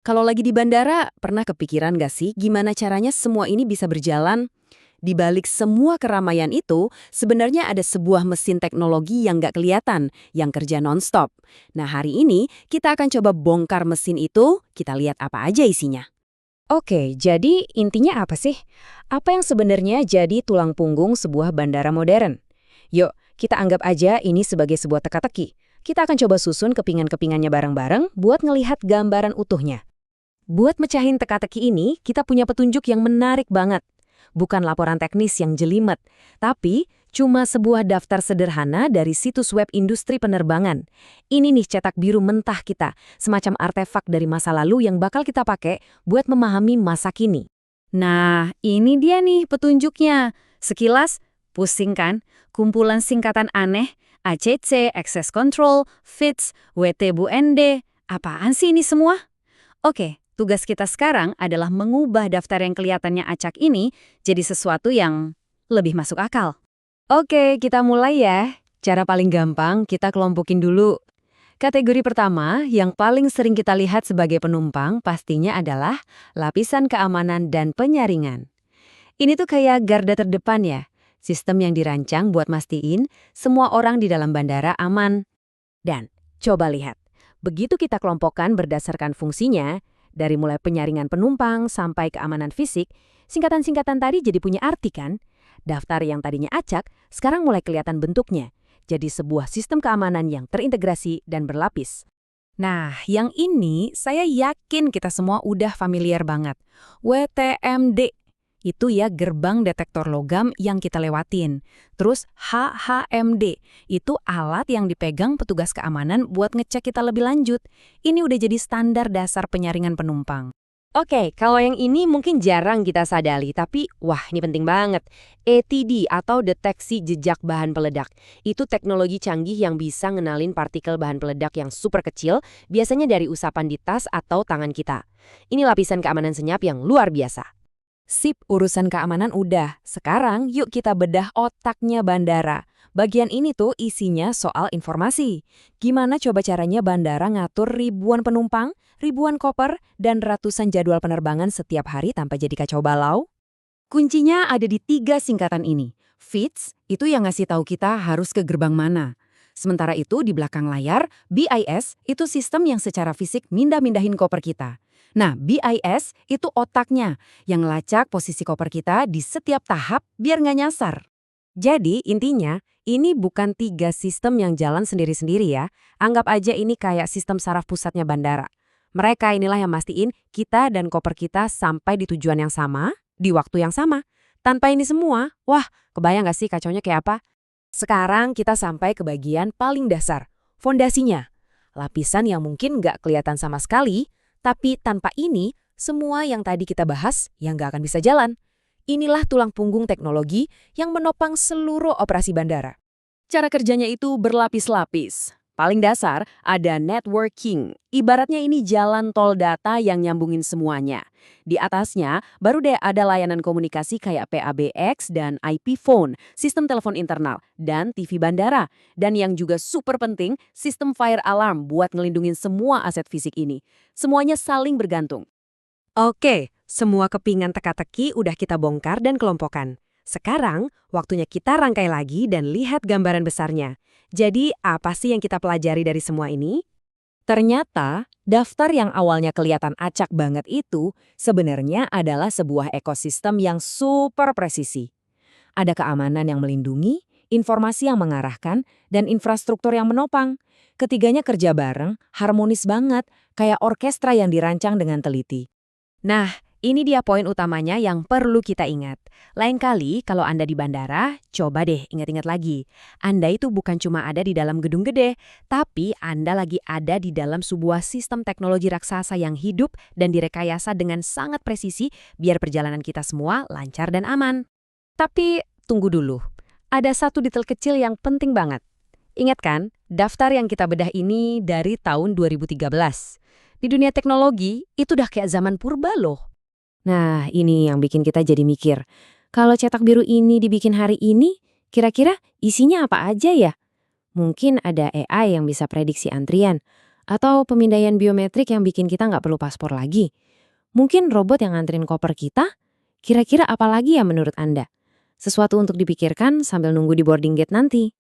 Kalau lagi di bandara, pernah kepikiran gak sih gimana caranya semua ini bisa berjalan? Di balik semua keramaian itu, sebenarnya ada sebuah mesin teknologi yang nggak kelihatan, yang kerja nonstop. Nah, hari ini kita akan coba bongkar mesin itu, kita lihat apa aja isinya. Oke, jadi intinya apa sih? Apa yang sebenarnya jadi tulang punggung sebuah bandara modern? Yuk, kita anggap aja ini sebagai sebuah teka-teki. Kita akan coba susun kepingan-kepingannya bareng-bareng buat ngelihat gambaran utuhnya. Buat mecahin teka-teki ini, kita punya petunjuk yang menarik banget. Bukan laporan teknis yang jelimet, tapi cuma sebuah daftar sederhana dari situs web industri penerbangan. Ini nih cetak biru mentah kita, semacam artefak dari masa lalu yang bakal kita pakai buat memahami masa kini. Nah, ini dia nih petunjuknya. Sekilas, pusing kan? Kumpulan singkatan aneh, ACC, Access Control, FITS, WTBUND. Apaan sih ini semua? Oke, tugas kita sekarang adalah mengubah daftar yang kelihatannya acak ini jadi sesuatu yang lebih masuk akal. Oke, kita mulai ya. Cara paling gampang kita kelompokin dulu. Kategori pertama yang paling sering kita lihat sebagai penumpang pastinya adalah lapisan keamanan dan penyaringan. Ini tuh kayak garda terdepan ya, sistem yang dirancang buat mastiin semua orang di dalam bandara aman. Dan coba lihat, begitu kita kelompokkan berdasarkan fungsinya, dari mulai penyaringan penumpang sampai keamanan fisik, singkatan-singkatan tadi jadi punya arti kan? Daftar yang tadinya acak, sekarang mulai kelihatan bentuknya. Jadi sebuah sistem keamanan yang terintegrasi dan berlapis. Nah, yang ini saya yakin kita semua udah familiar banget. WTMD. Itu ya gerbang detektor logam yang kita lewatin. Terus HHMD, itu alat yang dipegang petugas keamanan buat ngecek kita lebih lanjut. Ini udah jadi standar dasar penyaringan penumpang. Oke, kalau yang ini mungkin jarang kita sadari, tapi wah ini penting banget. ETD atau deteksi jejak bahan peledak. Itu teknologi canggih yang bisa ngenalin partikel bahan peledak yang super kecil, biasanya dari usapan di tas atau tangan kita. Ini lapisan keamanan senyap yang luar biasa. Sip, urusan keamanan udah. Sekarang yuk kita bedah otaknya bandara. Bagian ini tuh isinya soal informasi. Gimana coba caranya bandara ngatur ribuan penumpang, ribuan koper, dan ratusan jadwal penerbangan setiap hari tanpa jadi kacau balau? Kuncinya ada di 3 singkatan ini. FITS itu yang ngasih tahu kita harus ke gerbang mana. Sementara itu di belakang layar, BIS itu sistem yang secara fisik mindah-mindahin koper kita. Nah, BIS itu otaknya yang ngelacak posisi koper kita di setiap tahap biar nggak nyasar. Jadi intinya, ini bukan 3 sistem yang jalan sendiri-sendiri ya. Anggap aja ini kayak sistem saraf pusatnya bandara. Mereka inilah yang mastiin kita dan koper kita sampai di tujuan yang sama, di waktu yang sama. Tanpa ini semua, wah kebayang nggak sih kacaunya kayak apa? Sekarang kita sampai ke bagian paling dasar, fondasinya. Lapisan yang mungkin nggak kelihatan sama sekali, tapi tanpa ini, semua yang tadi kita bahas yang nggak akan bisa jalan. Inilah tulang punggung teknologi yang menopang seluruh operasi bandara. Cara kerjanya itu berlapis-lapis. Paling dasar ada networking. Ibaratnya ini jalan tol data yang nyambungin semuanya. Di atasnya baru deh ada layanan komunikasi kayak PABX dan IP phone, sistem telepon internal, dan TV bandara. Dan yang juga super penting, sistem fire alarm buat ngelindungin semua aset fisik ini. Semuanya saling bergantung. Oke, semua kepingan teka-teki udah kita bongkar dan kelompokkan. Sekarang, waktunya kita rangkai lagi dan lihat gambaran besarnya. Jadi, apa sih yang kita pelajari dari semua ini? Ternyata, daftar yang awalnya kelihatan acak banget itu sebenarnya adalah sebuah ekosistem yang super presisi. Ada keamanan yang melindungi, informasi yang mengarahkan, dan infrastruktur yang menopang. Ketiganya kerja bareng, harmonis banget, kayak orkestra yang dirancang dengan teliti. Nah, ini dia poin utamanya yang perlu kita ingat. Lain kali kalau Anda di bandara, coba deh ingat-ingat lagi. Anda itu bukan cuma ada di dalam gedung gede, tapi Anda lagi ada di dalam sebuah sistem teknologi raksasa yang hidup dan direkayasa dengan sangat presisi biar perjalanan kita semua lancar dan aman. Tapi tunggu dulu, ada satu detail kecil yang penting banget. Ingat kan, daftar yang kita bedah ini dari tahun 2013. Di dunia teknologi, itu udah kayak zaman purba loh. Nah, ini yang bikin kita jadi mikir. Kalau cetak biru ini dibikin hari ini, kira-kira isinya apa aja ya? Mungkin ada AI yang bisa prediksi antrian, Atau pemindaian biometrik yang bikin kita nggak perlu paspor lagi? Mungkin robot yang nganterin koper kita? Kira-kira apa lagi ya menurut Anda? Sesuatu untuk dipikirkan sambil nunggu di boarding gate nanti.